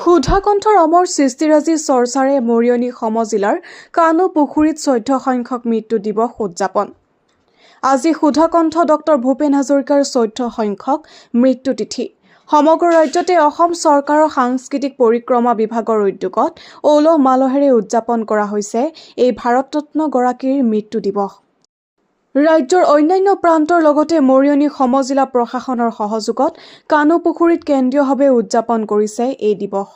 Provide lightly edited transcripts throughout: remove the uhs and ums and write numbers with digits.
সুধাকণ্ঠৰ অমৰ সৃষ্টিৰাজি চৰ্চাৰে মৰিয়নি সমজিলাৰ কানু পুখুৰীত 14 সংখ্যক মৃত্যু দিৱস উদযাপন। আজি সুধাকণ্ঠ ডক্টৰ ভূপেন হাজৰিকাৰ 14 সংখ্যক মৃত্যু তিথি। সমগ্ৰ ৰাজ্যতে অসম চৰকাৰৰ সাংস্কৃতিক পৰিক্ৰমা বিভাগৰ উদ্যোগত উলহ মালহেৰে উদযাপন কৰা হৈছে এই ভাৰতৰত্নগৰাকীৰ মৃত্যু দিৱস। ৰাজ্যৰ অন্যান্য প্ৰান্তৰ লগতে মৰিয়নি সমজিলা প্ৰশাসনৰ সহযোগত কানু পুখুৰীত কেন্দ্ৰীয়ভাৱে উদযাপন কৰিছে এই দিৱস।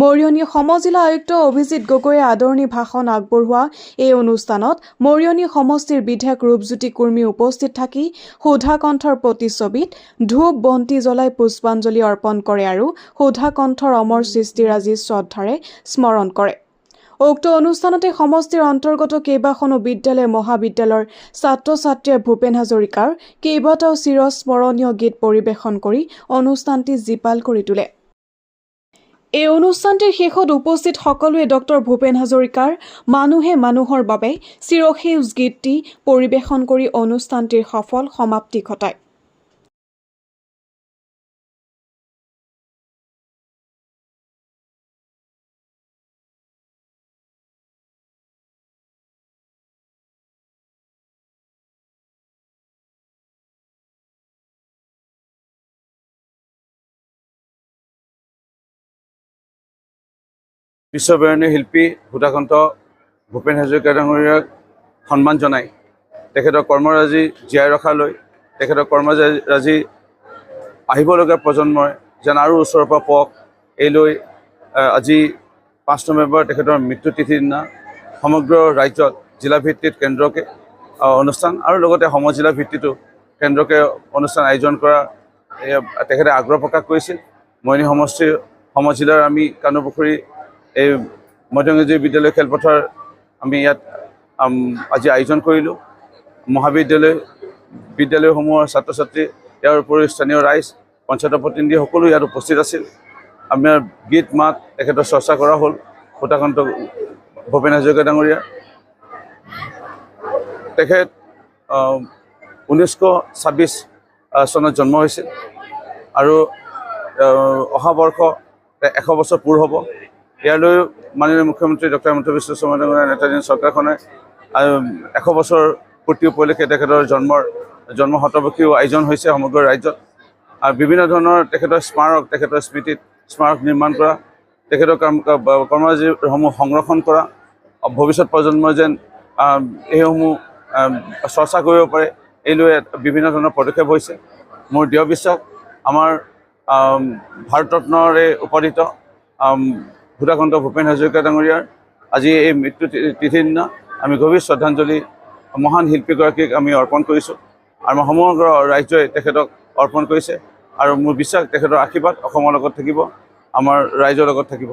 মৰিয়নি সমজিলা আয়ুক্ত অভিজিত গগৈয়ে আদৰণি ভাষণ আগবঢ়োৱা এই অনুষ্ঠানত মৰিয়নি সমষ্টিৰ বিধায়ক ৰূপজ্যোতি কুৰ্মী উপস্থিত থাকি সুধাকণ্ঠৰ প্ৰতিচ্ছবিত ধূপ বন্তি জ্বলাই পুষ্পাঞ্জলি অৰ্পণ কৰে আৰু সুধাকণ্ঠৰ অমৰ সৃষ্টিৰাজি শ্ৰদ্ধাৰে স্মৰণ কৰে। উক্ত অনুষ্ঠানতে সমষ্টিৰ অন্তৰ্গত কেইবাখনো বিদ্যালয় মহাবিদ্যালয়ৰ ছাত্ৰ-ছাত্ৰীয়ে ভূপেন হাজৰিকাৰ কেইবাটাও চিৰস্মৰণীয় গীত পৰিৱেশন কৰি অনুষ্ঠানটি জীপাল কৰি তোলে। এই অনুষ্ঠানটিৰ শেষত উপস্থিত সকলোৱে ডক্টৰ ভূপেন হাজৰিকাৰ মানুহে মানুহৰ বাবে চিৰসেউজ গীতটি পৰিৱেশন কৰি অনুষ্ঠানটিৰ সফল সমাপ্তি ঘটায়। বিশ্ববৰেণ্য শিল্পী সুধাকণ্ঠ ভূপেন হাজৰিকা ডাঙৰীয়াক সন্মান জনাই তেখেতৰ কৰ্মৰাজি জীয়াই ৰখালৈ তেখেতৰ কৰ্মৰাজি আহিবলগীয়া প্ৰজন্মই যেন আৰু ওচৰৰ পৰা পাওক এইলৈ আজি 5 নৱেম্বৰ তেখেতৰ মৃত্যু তিথিৰ দিনা সমগ্ৰ ৰাজ্যত জিলাভিত্তিত কেন্দ্ৰকে অনুষ্ঠান আৰু লগতে সমজিলা ভিত্তিতো কেন্দ্ৰকে অনুষ্ঠান আয়োজন কৰা তেখেতে আগ্ৰহ প্ৰকাশ কৰিছিল। মৰিয়নি সমষ্টিৰ সমজিলাৰ আমি কানু পুখুৰী এই মধ্যংগী বিদ্যালয় খেলপথাৰ আমি ইয়াত আজি আয়োজন কৰিলোঁ। বিদ্যালয়সমূহৰ ছাত্ৰ ছাত্ৰী ইয়াৰ উপৰিও স্থানীয় ৰাইজ পঞ্চায়তৰ প্ৰতিনিধি সকলো ইয়াত উপস্থিত আছিল। আমাৰ গীত মাত তেখেতৰ চৰ্চা কৰা হ'ল। সুধাকণ্ঠ ভূপেন হাজৰিকা ডাঙৰীয়া তেখেত 1926 চনত জন্ম হৈছিল আৰু অহা বৰ্ষ 100 বছৰ পূৰ হ'ব। ইয়ালৈ মাননীয় মুখ্যমন্ত্ৰী ডক্টৰ হিমন্ত বিশ্ব শৰ্মা ডাঙৰীয়া নেতাজী চৰকাৰখনে 100 বছৰ পূৰ্তি উপলক্ষে তেখেতৰ জন্ম শতবাৰ্ষিকীও আয়োজন হৈছে সমগ্ৰ ৰাজ্যত। আৰু বিভিন্ন ধৰণৰ তেখেতৰ স্মাৰক তেখেতৰ স্মৃতিত স্মাৰক নিৰ্মাণ কৰা তেখেতৰ কৰ্মৰাজিসমূহ সংৰক্ষণ কৰা ভৱিষ্যত প্ৰজন্মই যেন এইসমূহ চৰ্চা কৰিব পাৰে এইলৈ বিভিন্ন ধৰণৰ পদক্ষেপ হৈছে। মোৰ দৃঢ় বিশ্বাস আমাৰ ভাৰতৰত্নৰে উপনীত সুধাকণ্ঠ ভূপেন হাজৰিকা ডাঙৰীয়াৰ আজি এই মৃত্যু তিথিৰ দিনা আমি গভীৰ শ্ৰদ্ধাঞ্জলি মহান শিল্পীগৰাকীক আমি অৰ্পণ কৰিছোঁ আৰু সমগ্ৰ ৰাজ্যই তেখেতক অৰ্পণ কৰিছে আৰু মোৰ বিশ্বাস তেখেতৰ আশীৰ্বাদ অসমৰ লগত থাকিব, আমাৰ ৰাইজৰ লগত থাকিব।